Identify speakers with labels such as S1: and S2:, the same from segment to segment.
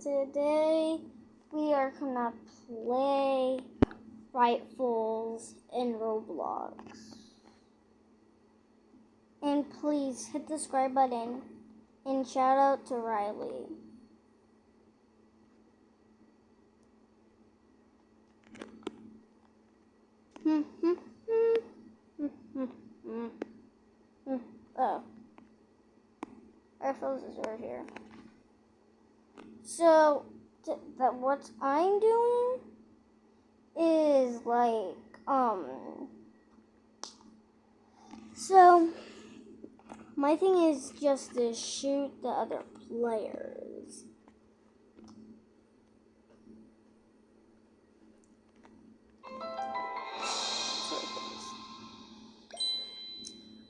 S1: today we are gonna play Rightfuls in Roblox. And please hit the subscribe button and shout out to Riley. Oh. Rightfuls is right here. So, what I'm doing is so my thing is just to shoot the other players.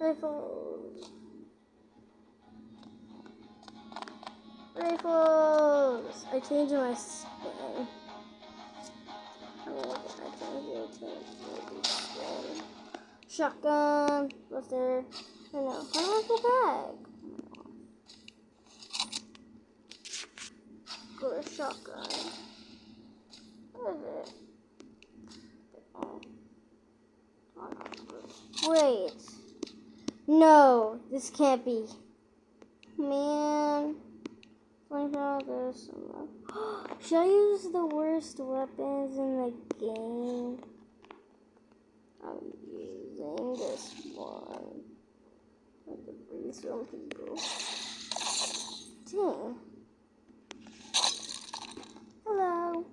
S1: Rifles! I changed my skin. I changed it to shotgun. Buster. I know. How do I go back? Go to shotgun. What is it? Oh. Wait. No, this can't be. Man. This. Should I use the worst weapons in the game? I'm using this one. I have to bring some people. Dang. Hello.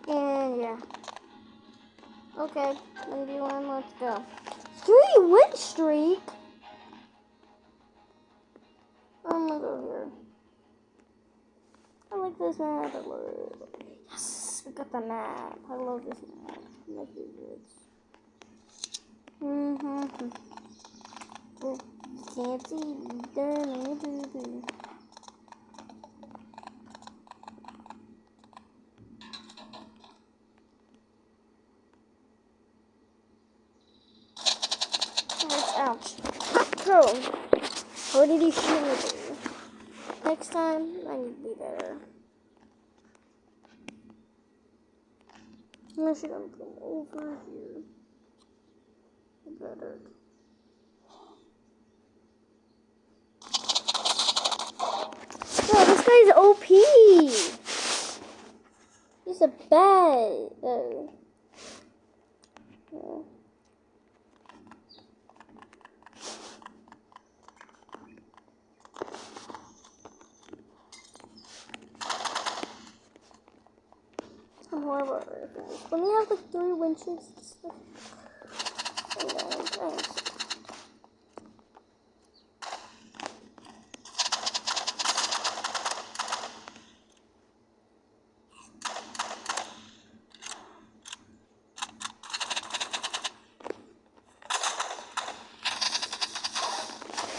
S1: And yeah. Okay, 1v1, let's go. 3-win streak? I'm gonna go here. I like this map. I love it. Yes, we got the map. I love this map. My favorites. Oh, can't see. Darn. Ouch. Bro, what did he shoot me? Next time, I need to be better. I should have come over here. Better. Bro, this guy's OP. He's a bad. I'm horrible at rifles. When we have like 3 win streaks and stuff.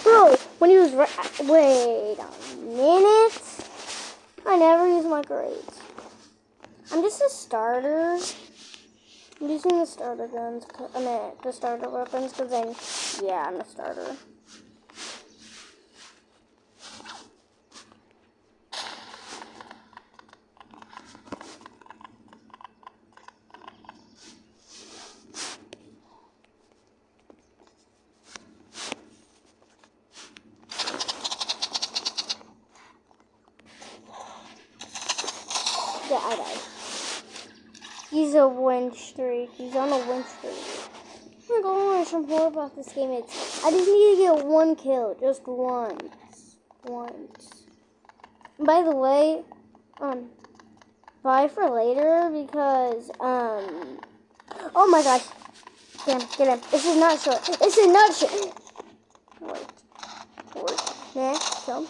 S1: Bro, when he was wait a minute. I never use my grades. I'm just a starter. I'm using the starter guns. The starter weapons because I'm a starter. Yeah, I died. He's a win streak. He's on a win streak. Oh my gosh, I'm horrible at this game. I just need to get 1 kill. Just once. By the way, Bye for later because, oh my gosh. Get him. This is not short. This is not short. Wait. Nah, jump.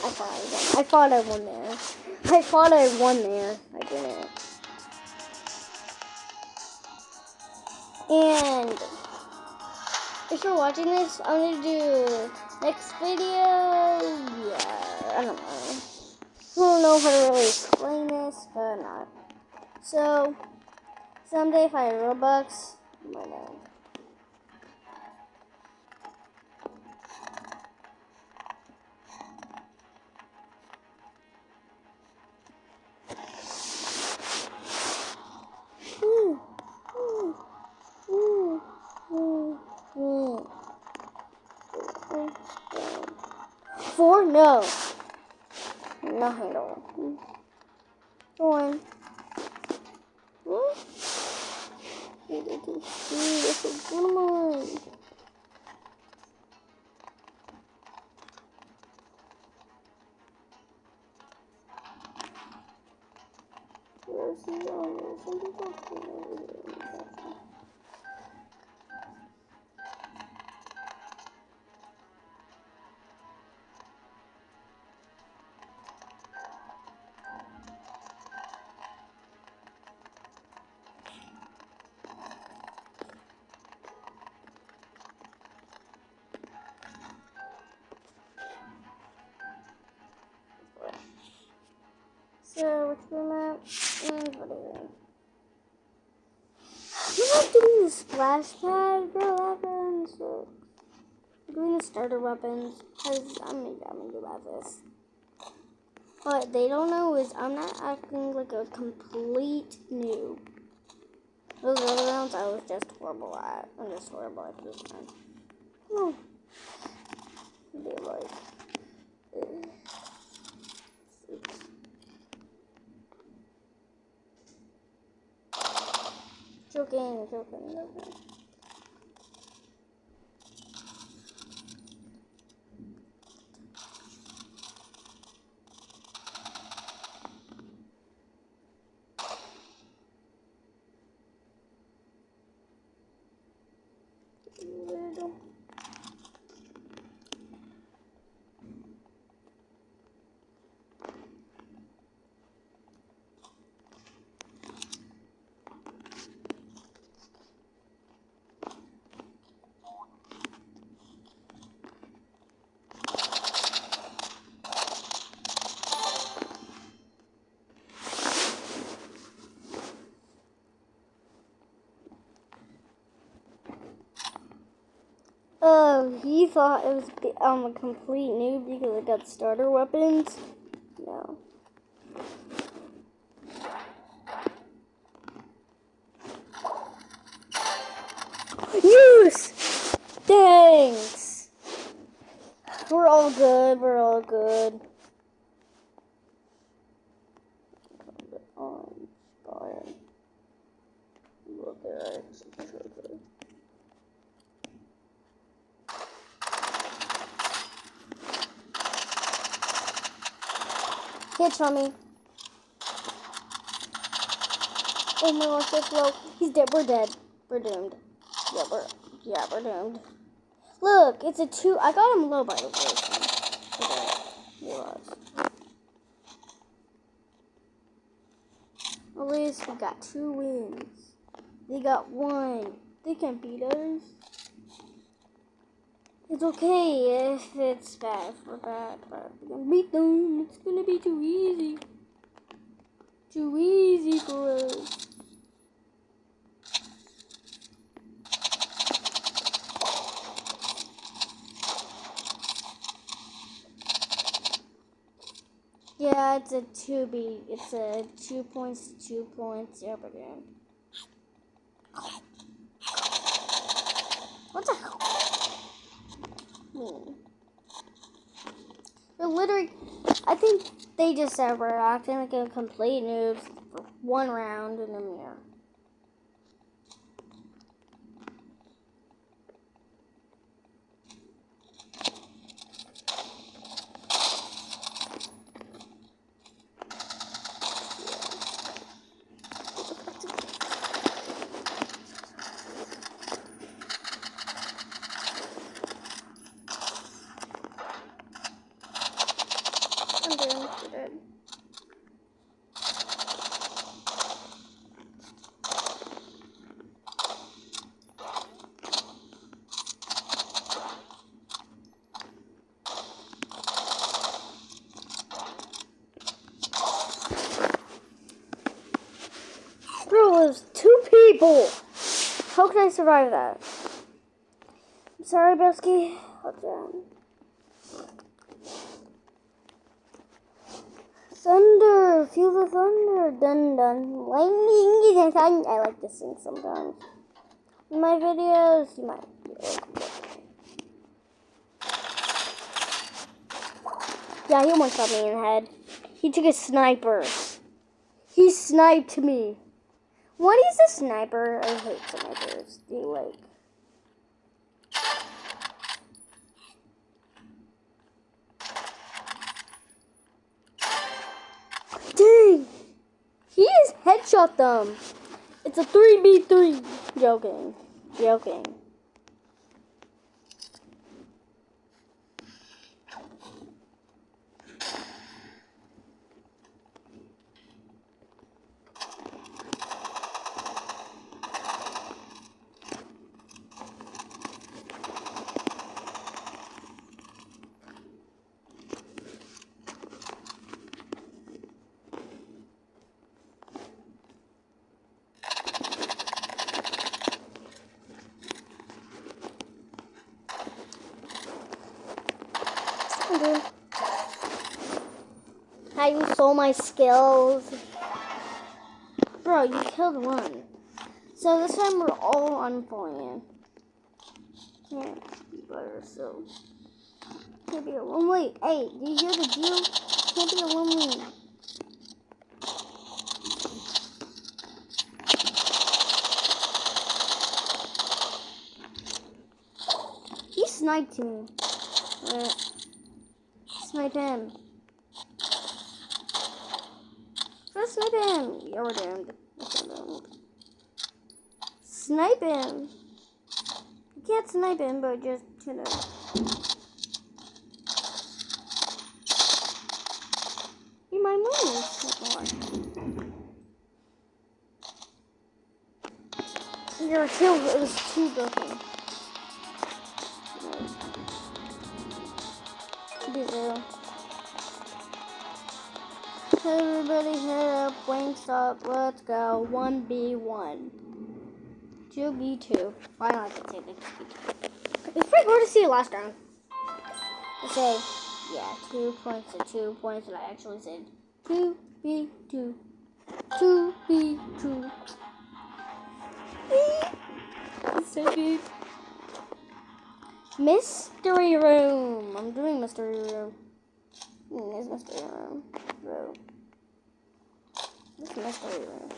S1: I thought I won there. I didn't. And if you're watching this, I'm gonna do next video. Yeah, I don't know. I don't know how to really explain this, but not. So someday if I have Robux, I might know. Four? No. Nothing at all. Go on. Come on. So, which room at? And whatever. I'm not doing the splash pad for weapons. So I'm doing the starter weapons because I'm gonna do about this. What they don't know is I'm not acting like a complete noob. Those other rounds I was just horrible at. I'm just horrible at this time. Oh. They're like, joking. He thought it was a complete noob because I got starter weapons. No. Yes! Thanks! We're all good. Look at it. Hit on me. Oh my gosh, that's low. He's dead. We're dead. We're doomed. Yeah, we're doomed. Look, it's a 2. I got him low by the way. He was. At least we got 2 wins. They got 1. They can't beat us. It's okay if it's bad for bad, but we can beat them. It's gonna be too easy. Too easy for us. Yeah, it's a 2B. It's a 2 points to 2 points. Yeah, but yeah. What the hell? But literally, I think they just said we're acting like a complete noobs for 1 round in a mirror. I'm doomed. You're dead. Bro, it was 2 people. How can I survive that? I'm sorry, Belsky. Thunder, feel the thunder, dun dun, lightning, I like to sing sometimes. In my videos, you might be yeah, he almost shot me in the head. He took a sniper. He sniped me. What is a sniper? I hate snipers. They like. Dang! He just headshot them. It's a 3v3. Joking. Joking. How you stole my skills. Bro, you killed one. So this time we're all on point. Can't be better, so. Can't be a lonely. Hey, do you hear the deal? Can't be a lonely. He sniped me. Snipe him. Let's snipe him. Yeah, we're doomed. Snipe him. You can't snipe him, but just, you know. He might move. Your kill was too broken. Zero. Hey everybody, head up, wings up, let's go. 1v1. 2v2. Why not say 2v2? It's pretty hard to see the last round. I say, yeah, 2 points to 2 points, and I actually said 2v2. 2v2. It's so good. Mystery room. I'm doing mystery room. There's mystery room. Bro. This mystery room.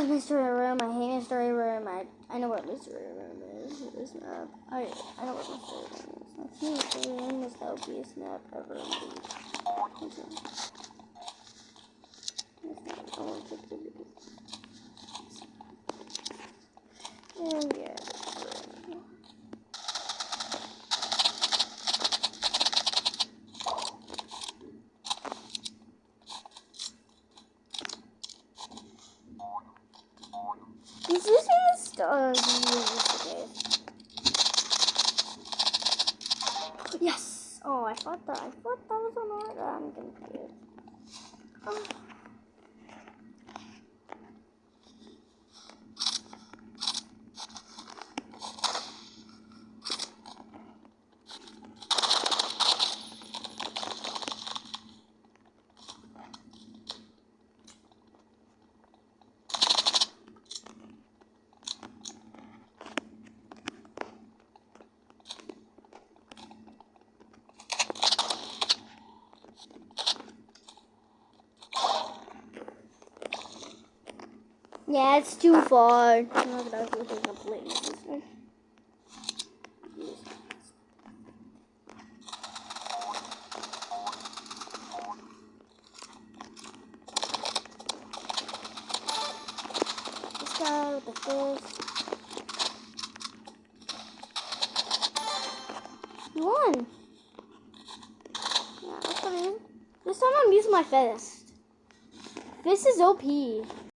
S1: Mystery room. I hate mystery room. I know what mystery room is. This map. I know what mystery room is. I think mystery room is the obvious map ever. And yeah. Is this in the stars? Yes! Oh, I thought that was on order. I'm confused. Oh. Yeah, it's too far. I'm not about to take up late. This guy with the fist. You won. Yeah, okay. This time I'm using my fist. This is OP.